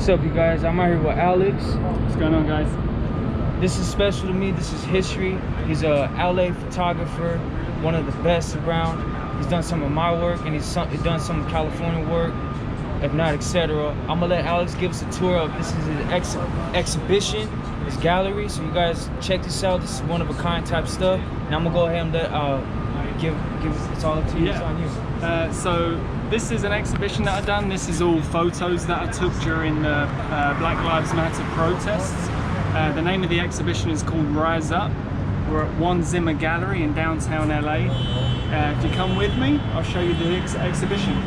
What's up, you guys? I'm out here with Alex. What's going on, guys? This is special to me. This is history. He's a LA photographer, one of the best around. He's done some of my work, and he's done some California work, if not, etc. I'm gonna let Alex give us a tour of this. Is his exhibition, his gallery. So you guys check this out. This is one of a kind type stuff. And I'm gonna go ahead and let give it's all up to you. Yeah. It's on you. So this is an exhibition that I've done. This is all photos that I took during the Black Lives Matter protests. The name of the exhibition is called Rise Up. We're at One Zimmer Gallery in downtown LA. If you come with me, I'll show you the exhibition.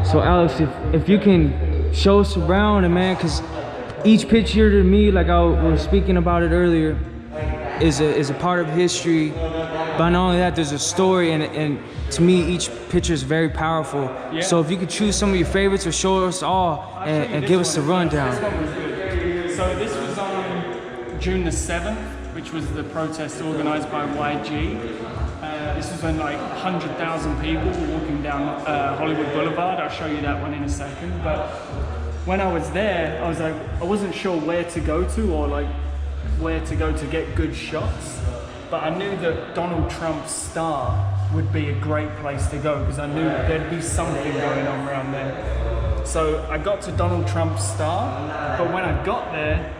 So Alex, if you can show us around, and man, because each picture to me, like we were speaking about it earlier, is a part of history. But not only that, there's a story, and to me, each picture is very powerful. Yeah. So if you could choose some of your favorites or show us all and give us a rundown. This one was good. So this was on June the 7th, which was the protest organized by YG. This was when like 100,000 people were walking down Hollywood Boulevard. I'll show you that one in a second. But when I was there, I was like, I wasn't sure where to go to or like where to go to get good shots. But I knew that Donald Trump's star would be a great place to go because I knew there'd be something going on around there. So I got to Donald Trump's star, but when I got there,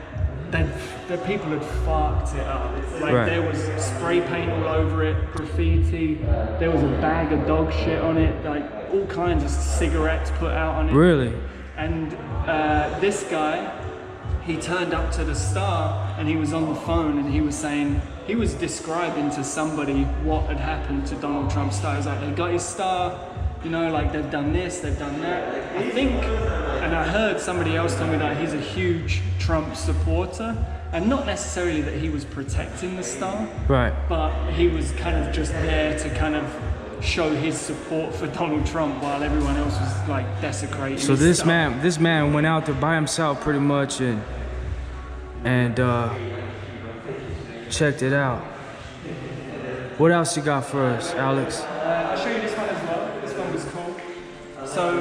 the people had fucked it up. Like There was spray paint all over it, graffiti, there was a bag of dog shit on it, like all kinds of cigarettes put out on it. Really? And this guy, he turned up to the star and he was on the phone and he was saying, he was describing to somebody what had happened to Donald Trump's star. He was like, they got his star, you know, like they've done this, they've done that. I think, and I heard somebody else tell me that he's a huge Trump supporter, and not necessarily that he was protecting the star, right? But he was kind of just there to kind of show his support for Donald Trump while everyone else was like desecrating. So this man went out there by himself pretty much and checked it out. What else you got for us, Alex? I'll show you this one as well. This one was cool. So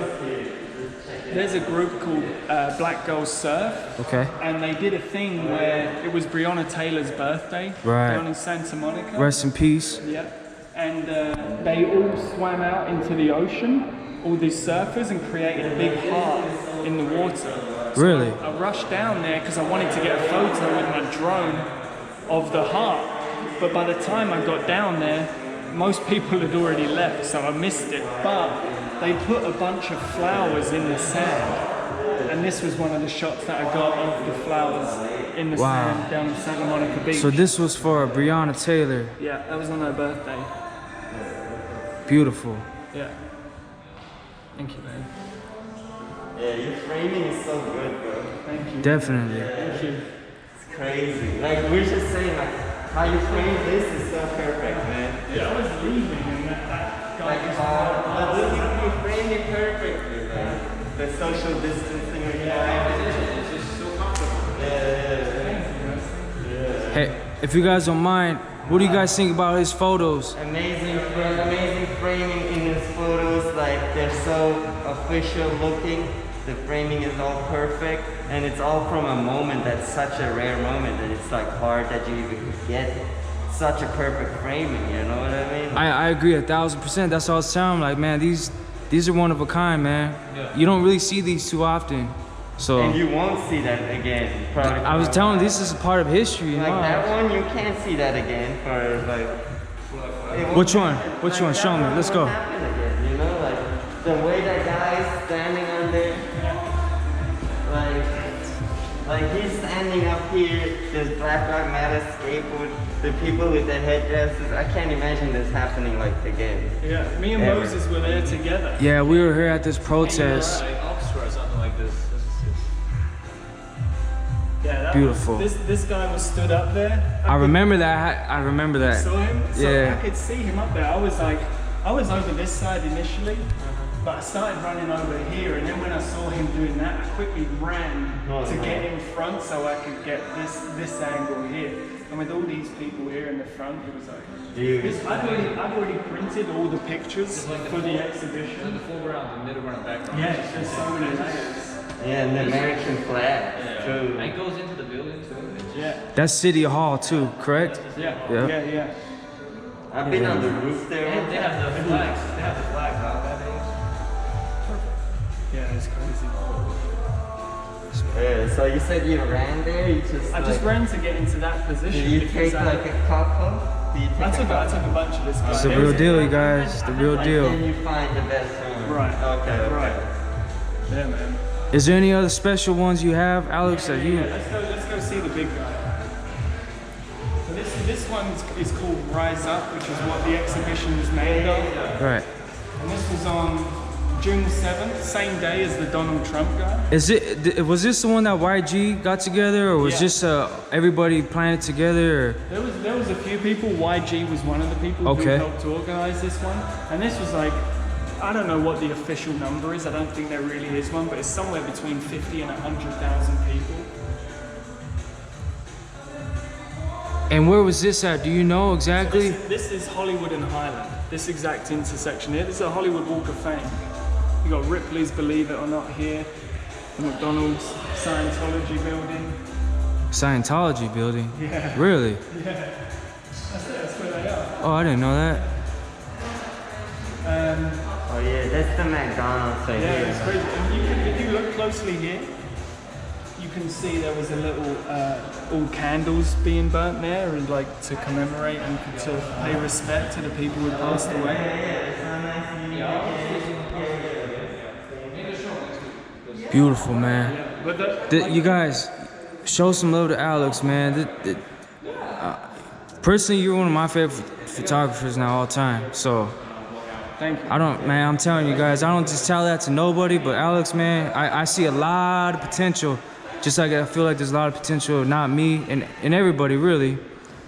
there's a group called Black Girls Surf. Okay. And they did a thing where it was Breonna Taylor's birthday. Right. Down in Santa Monica. Rest in peace. Yeah. And they all swam out into the ocean, all these surfers, and created a big heart in the water. So really? I rushed down there because I wanted to get a photo with my drone of the heart. But by the time I got down there, most people had already left, so I missed it. But they put a bunch of flowers in the sand. And this was one of the shots that I got of the flowers in the sand down in Santa Monica Beach. So this was for Breonna Taylor? Yeah, that was on her birthday. Beautiful. Yeah. Thank you, man. Yeah, your framing is so good, bro. Thank you. Definitely. Thank you. It's crazy. Like, we're just saying, like, how you frame this is so perfect, man. Yeah, I was leaving and that guy Like, just but look, you frame it perfectly, like, the social distancing requirement. It's just so comfortable. Yeah. Hey, if you guys don't mind, what do you guys think about his photos? Amazing framing in his photos, like, they're so official looking. The framing is all perfect, and it's all from a moment that's such a rare moment that it's like hard that you even could get such a perfect framing, you know what I mean? I agree 1,000%. That's all it sounds like, man. These are one of a kind, man. Yeah. You don't really see these too often. So and you won't see that again. Probably. I was telling this is a part of history. Like that one, you can't see that again for like. Which one? Which one? Show me. Let's go. Again, you know, like the way that guy is standing on there. Like he's standing up here, this Black Lives Matter skateboard, the people with the headdresses. I can't imagine this happening like again. Yeah, me and Moses were there together. Yeah, we were here at this protest. Yeah, Beautiful. This guy was stood up there. I remember that. I remember that. Saw him. So Yeah. I could see him up there. I was over this side initially, but I started running over here, and then when I saw him doing that, I quickly ran to get in front so I could get this angle here. And with all these people here in the front, it was like. I've already printed all the pictures for the exhibition. The foreground, the middle ground, background. Yeah, there's so many layers. Yeah, and the American flag. True. And it goes into the building too. Yeah. That's City Hall too, correct? Yeah. I've been on the roof there. And they have the flags. They have the flags out that Yeah, it's crazy. So you said you ran there. You just. I just ran to get into that position. Did you because take like a couple? Did you take I took couple? a bunch of this. It's the real deal, you guys. The real And deal. then you find the best one. Right. Okay. Right. Yeah, man. Is there any other special ones you have, Alex? That you? Let's go see the big guy. So this one is called Rise Up, which is what the exhibition is made of. Right. And this was on June 7th, same day as the Donald Trump guy. Is it? Was this the one that YG got together, or was Yeah. just everybody planning it together? Or? There was a few people. YG was one of the people who Okay. helped to organize this one. And this was like, I don't know what the official number is. I don't think there really is one, but it's somewhere between 50 and 100,000 people. And where was this at? Do you know exactly? This is Hollywood and Highland. This exact intersection here. This is a Hollywood Walk of Fame. You got Ripley's Believe It or Not here, the McDonald's Scientology building. Scientology building. Yeah. Really? Yeah. That's where they are. Oh, I didn't know that. Oh yeah, that's the McDonald's right Yeah, here. it's crazy. And if you look closely here, you can see there was a little all candles being burnt there, and like to commemorate and to pay respect to the people who passed away. Beautiful, man. But You guys, show some love to Alex, man. Personally, you're one of my favorite photographers now all time. So thank you. I'm telling you guys, I don't just tell that to nobody, but Alex, man, I see a lot of potential. Just like I feel like there's a lot of potential, not me and everybody really,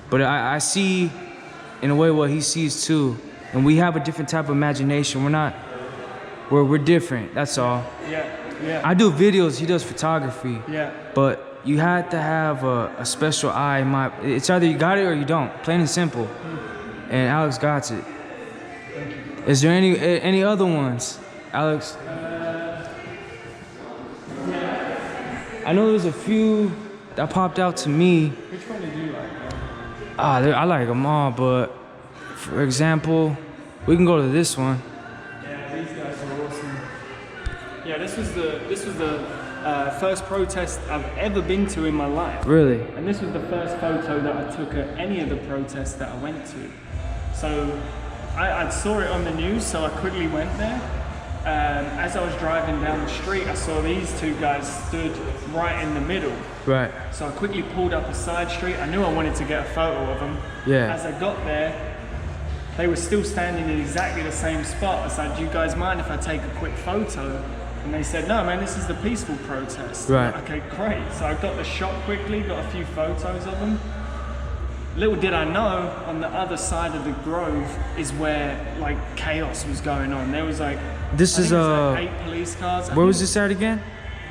but I see in a way what he sees too. And we have a different type of imagination. We're different, that's all. Yeah. I do videos, he does photography. Yeah. But you had to have a special eye. It's either you got it or you don't, plain and simple. And Alex got it. Is there any other ones, Alex? I know there's a few that popped out to me. Which one did you like? I like them all, but for example, we can go to this one. Yeah, these guys are awesome. Yeah, this was the first protest I've ever been to in my life. Really? And this was the first photo that I took at any of the protests that I went to. So I saw it on the news, so I quickly went there. As I was driving down the street, I saw these two guys stood right in the middle. Right. So I quickly pulled up a side street. I knew I wanted to get a photo of them. Yeah. As I got there, they were still standing in exactly the same spot. I said, do you guys mind if I take a quick photo? And they said, no, man, this is the peaceful protest. Right. Okay, great. So I got the shot quickly, got a few photos of them. Little did I know, on the other side of the grove is where like chaos was going on. There was like, This I is think it was, like 8 police cars. Where was this at again?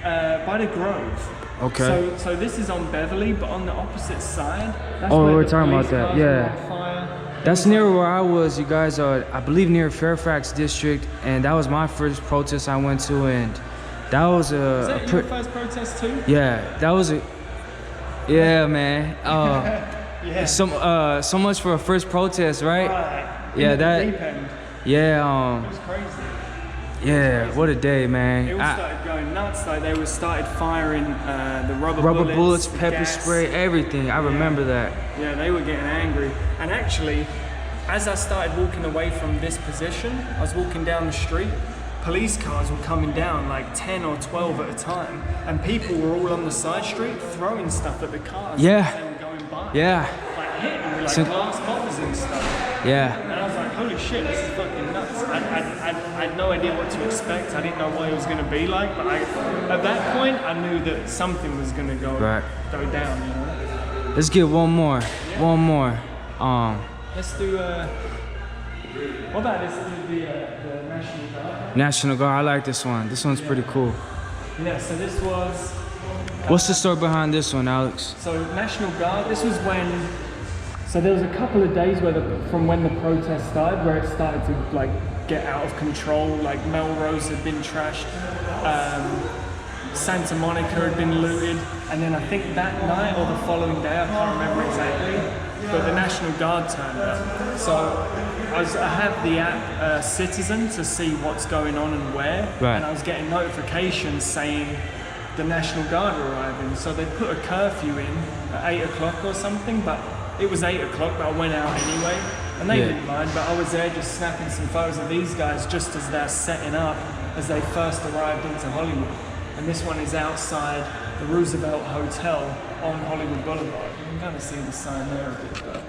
By the grove. Okay. So this is on Beverly, but on the opposite side. That's Oh, where we're the talking about police that, cars were yeah. on fire. That's near where I was. You guys are, I believe, near Fairfax District, and that was my first protest I went to, and that was Was that your first protest too? yeah, that was a, yeah, man. Yeah. So much for a first protest, right? Right. Yeah, In the that- deep end. Yeah, It was crazy. yeah. What a day, It man. all started going nuts. Like they started firing the rubber Bullets, the pepper gas. spray, everything. I remember that. Yeah, they were getting angry. And actually, as I started walking away from this position, I was walking down the street. Police cars were coming down like 10 or 12 at a time, and people were all on the side street throwing stuff at the cars Yeah. as they were going by. Yeah, Like hitting them with like So- glass bottles and stuff. yeah. And I was like, holy shit, this is fucking nuts. I had no idea what to expect. I didn't know what it was going to be like. But at that point, I knew that something was going to go down, you know? Let's get one more. Yeah. One more. Let's do, what about this, the National Guard? National Guard, I like this one. This one's pretty cool. Yeah, so this was... What's the story behind this one, Alex? So National Guard, this was when... So there was a couple of days from when the protest started, where it started to like get out of control. Like Melrose had been trashed, Santa Monica had been looted, and then I think that night or the following day, I can't remember exactly, but the National Guard turned up. So I have the app Citizen to see what's going on and where, and I was getting notifications saying the National Guard are arriving. So they put a curfew in at 8 o'clock or something, but it was 8 o'clock, but I went out anyway, and they didn't mind, but I was there just snapping some photos of these guys just as they're setting up as they first arrived into Hollywood. And this one is outside the Roosevelt Hotel on Hollywood Boulevard. You can kind of see the sign there a bit, but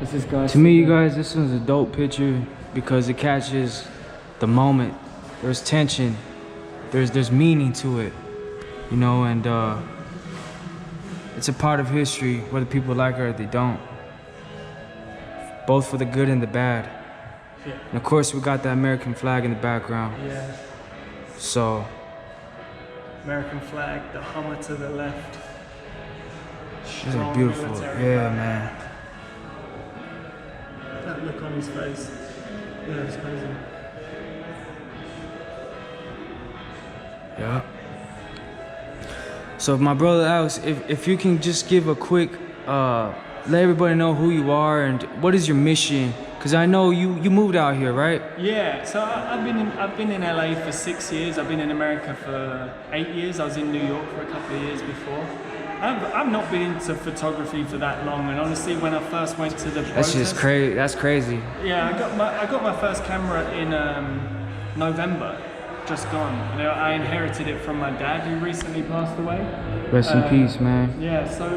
this is guys. To me, you guys, this one's a dope picture because it catches the moment. There's tension, there's meaning to it, you know, and it's a part of history, whether people like it or they don't. Both for the good and the bad. Yeah. And of course, we got the American flag in the background. Yeah. So. American flag, the Hummer to the left. This is beautiful. Yeah, man. That look on his face. Yeah, it's crazy. Yeah. So my brother Alex, if you can just give a quick, let everybody know who you are and what is your mission, because I know you moved out here, right? Yeah, so I've been in LA for 6 years. I've been in America for 8 years. I was in New York for a couple of years before. I've not been into photography for that long, and honestly, when I first went to the protest, that's just crazy. That's crazy. Yeah, I got my first camera in November. Just gone. And I inherited it from my dad, who recently passed away. Rest in peace, man. Yeah, so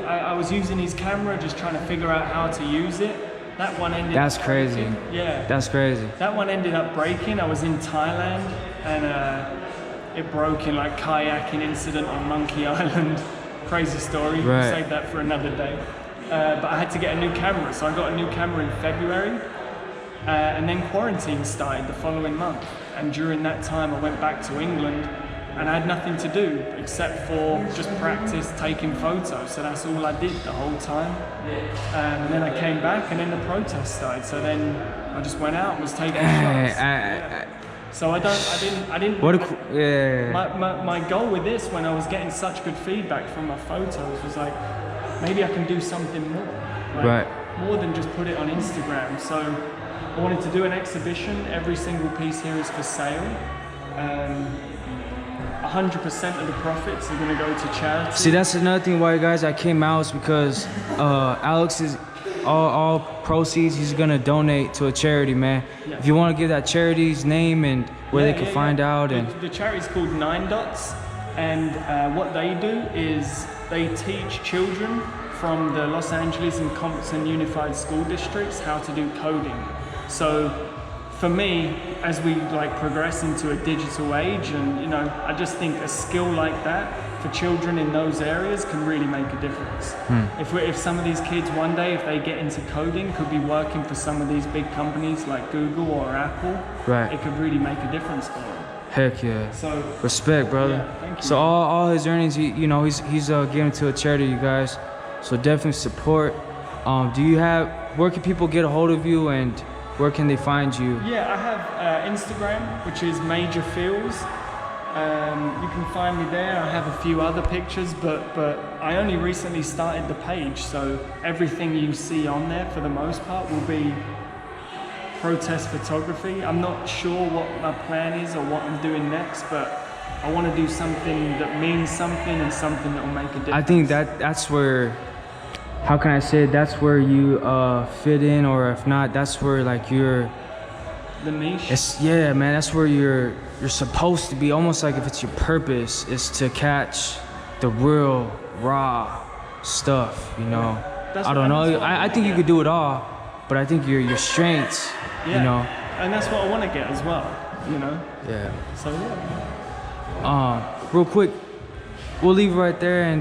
I was using his camera, just trying to figure out how to use it. That one ended. That's crazy. Yeah. That's crazy. That one ended up breaking. I was in Thailand, and it broke in like kayaking incident on Monkey Island. Crazy story. Right. Save that for another day. But I had to get a new camera, so I got a new camera in February. And then quarantine started the following month. And during that time, I went back to England and I had nothing to do except for just practice taking photos. So that's all I did the whole time. And then I came back and then the protest started. So then I just went out and was taking shots. So I didn't. What yeah. My goal with this, when I was getting such good feedback from my photos, was like, maybe I can do something more. Like, more than just put it on Instagram. So I wanted to do an exhibition. Every single piece here is for sale. 100% of the profits are going to go to charity. See, that's another thing why, guys, I came out is because Alex is all proceeds he's going to donate to a charity, man. Yeah. If you want to give that charity's name and where they can find out. And the charity's called 9 Dots, and what they do is they teach children from the Los Angeles and Compton Unified School Districts how to do coding. So for me, as we progress into a digital age, and I just think a skill like that for children in those areas can really make a difference. If some of these kids one day, if they get into coding, could be working for some of these big companies like Google or Apple, it could really make a difference for them. Heck yeah. So respect, brother. Yeah, thank you. So all his earnings, he's giving to a charity, you guys. So definitely support. Where can people get a hold of you and where can they find you? Yeah, I have Instagram, which is Major Feels. You can find me there. I have a few other pictures, but I only recently started the page, so everything you see on there for the most part will be protest photography. I'm not sure what my plan is or what I'm doing next, but I want to do something that means something and something that will make a difference. I think that's where, how can I say it? That's where you fit in, or if not, that's where you're the niche. Yeah, man, that's where you're supposed to be. Almost like if it's your purpose is to catch the real raw stuff, I don't know. I think you could do it all. but I think your strengths, Yeah. you know. And that's what I want to get as well, you know? Yeah. So yeah. Real quick, we'll leave right there and